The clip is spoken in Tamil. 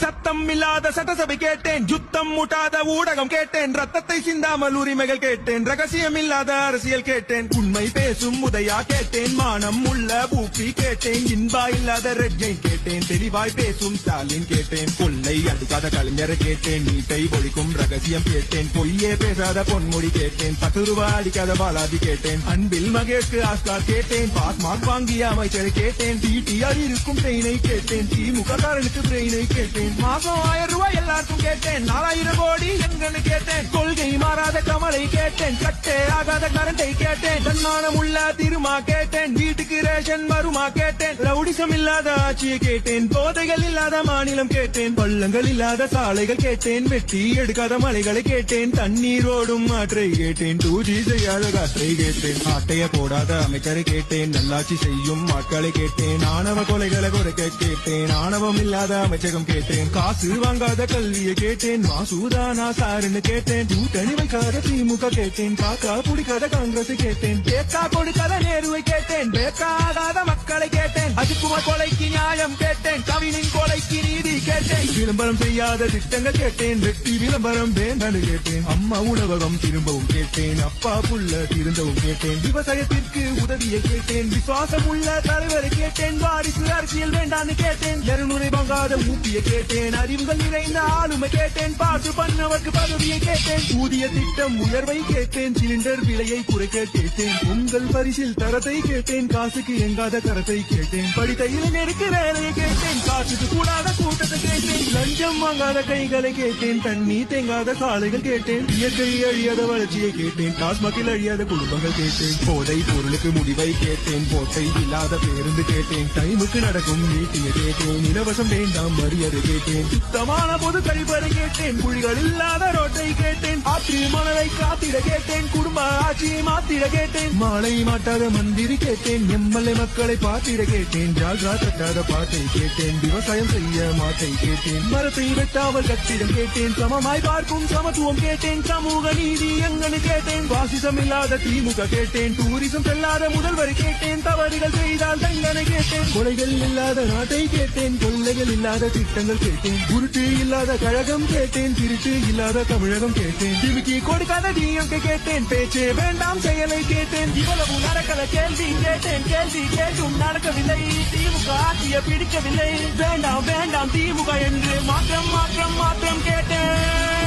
சத்தம் இல்லாத சட்டசபை கேட்டேன், யுத்தம் முட்டாத ஊடகம் கேட்டேன், ரத்தத்தை சிந்தாமல் உரிமைகள் கேட்டேன், ரகசியம் இல்லாத அரசியல் கேட்டேன், உண்மை பேசும் உதயா கேட்டேன், மானம் உள்ள பூப்பி கேட்டேன், இன்பா இல்லாத ரெட்ஜை கேட்டேன், தெளிவாய் பேசும் ஸ்டாலின் கேட்டேன், கொள்ளை அடிக்காத கலைஞரை கேட்டேன், நீட்டை ஒழிக்கும் ரகசியம் கேட்டேன், பொய்யே பேசாத பொன்மொழி கேட்டேன், 10 ரூபாய் அடிக்காத பாலாஜி கேட்டேன், அன்பில் மகேஷ்க்கு ஆஸ்கார் கேட்டேன், பாஸ் மார்க் வாங்கிய அமைச்சரை கேட்டேன், டிடிஆர் இருக்கும் ட்ரெயினை கேட்டேன், திமுக காரனுக்கு பிரெயினை கேட்டேன், மாசம் 1000 ரூபாய் எல்லாருக்கும் கேட்டேன், 4000 கோடி எங்கன்னு கேட்டேன், கொள்கை மாறாத கமலை கேட்டேன், கட்டே ஆகாத கரண்டை கேட்டேன், தன்மானம் உள்ள திருமா கேட்டேன், வீட்டுக்கு ரேஷன் வருமா கேட்டேன், ரவுடிசம் இல்லாத ஆட்சியை கேட்டேன், போதைகள் இல்லாத மாநிலம் கேட்டேன், பள்ளங்கள் இல்லாத சாலைகள் கேட்டேன், வெட்டி எடுக்காத மலைகளை கேட்டேன், தண்ணீர் ஓடும் ஆற்றை கேட்டேன், 2G செய்யாத காற்றை கேட்டேன், ஆட்டைய போடாத அமைச்சரை கேட்டேன், நல்லாட்சி செய்யும் ஆட்களை கேட்டேன், ஆணவ கொலைகளை குறைக்க கேட்டேன், ஆணவம் இல்லாத அமைச்சகம் கேட்டேன், காசு வாங்காத கல்வியை கேட்டேன், மாசூதானா சாருன்னு கேட்டேன், கூட்டணி வைக்காத திமுக கேட்டேன், காக்கா பிடிக்காத காங்கிரஸ் கேட்டேன், பேக்கா கொடுக்காத நேருவை கேட்டேன், பேக்காகாத மக்களை கேட்டேன், அஜித்குமார் கொலைக்கு நியாயம் கேட்டேன், கவினின் கொலைக்கு நீதி கேட்டேன், விளம்பரம் செய்யாத திட்டங்கள் கேட்டேன், வெட்டி விளம்பரம் வேண்டான்னு கேட்டேன், அம்மா உணவகம் திரும்பவும் கேட்டேன், அப்பா புள்ள திருந்தவும் கேட்டேன், விவசாயத்திற்கு உதவியை கேட்டேன், விசுவாசம் உள்ள தலைவரை கேட்டேன், வாரிசு அரசியல் வேண்டான்னு கேட்டேன், 200 வாங்காத ஊட்டியை கேட்டேன், அறிவுகள் நிறைந்த ஆளுமை கேட்டேன், பாசு பண்ணவர்க்கு பதவியை கேட்டேன், ஊதிய திட்டம் உயர்வை கேட்டேன், சிலிண்டர் விலையை குறைக்க கேட்டேன், உங்கள் பரிசில் தரத்தை கேட்டேன், காசுக்கு எங்காத கரத்தை கேட்டேன், படித்த இளைஞருக்கு வேலையை கேட்டேன், காசுக்கு கூடாத கூட்டத்தை கேட்டேன், லஞ்சம் வாங்காத கைகளை கேட்டேன், தண்ணி தேங்காத சாலைகள் கேட்டேன், இயற்கை அழியாத வளர்ச்சியை கேட்டேன், டாஸ்மாகில் அழியாத குடும்பங்கள் கேட்டேன், போதை பொருளுக்கு முடிவை கேட்டேன், போட்டை இல்லாத பேருந்து கேட்டேன், டைமுக்கு நடக்கும் மீட்டிங்கை கேட்டேன், இலவசம் வேண்டாம் மரியாதை கேட்டேன், சுத்தமான பொது கழிப்பறை கேட்டேன், குழிகள் இல்லாத ரோட்டை கேட்டேன், ஆற்று மணலை காத்திட கேட்டேன், குடும்ப ஆட்சியை மாத்திட கேட்டேன், மாலை மாட்டாத மந்திரி கேட்டேன், எம்எல்ஏ மக்களை பார்த்திட கேட்டேன், ஜால்ரா தட்டாத பாட்டை கேட்டேன், விவசாயம் செய்ய மாட்டை கேட்டேன், மரத்தை வெட்டாமல் கட்டிடம் கேட்டேன், சமமாய் பார்க்கும் சமத்துவம் கேட்டேன், சமூக நீதி எங்கன்னு கேட்டேன், வாசிசம் இல்லாத திமுக கேட்டேன், டூரிசம் செல்லாத முதல்வரை கேட்டேன், தவறுகள் செய்தால் தண்டனை கேட்டேன், கொலைகள் இல்லாத நாட்டை கேட்டேன், கொள்ளைகள் இல்லாத திட்டங்கள் கேட்டேன், உருட்டு இல்லாத கழகம் கேட்டேன், திருட்டு இல்லாத தமிழகம் கேட்டேன், டிமிக்கி கொடுக்காத டிஎம்கே கேட்டேன், பேச்சே வேண்டாம் செயலை கேட்டேன், இவ்வளவு நடக்கல கேள்வி கேட்டேன், கேள்வி கேட்டும் நடக்கவில்லை, திமுக ஆட்சியை பிடிக்கவில்லை, வேண்டாம் வேண்டாம் திமுக என்று மாற்றம் மாற்றம் மாற்றம் கேட்டேன்.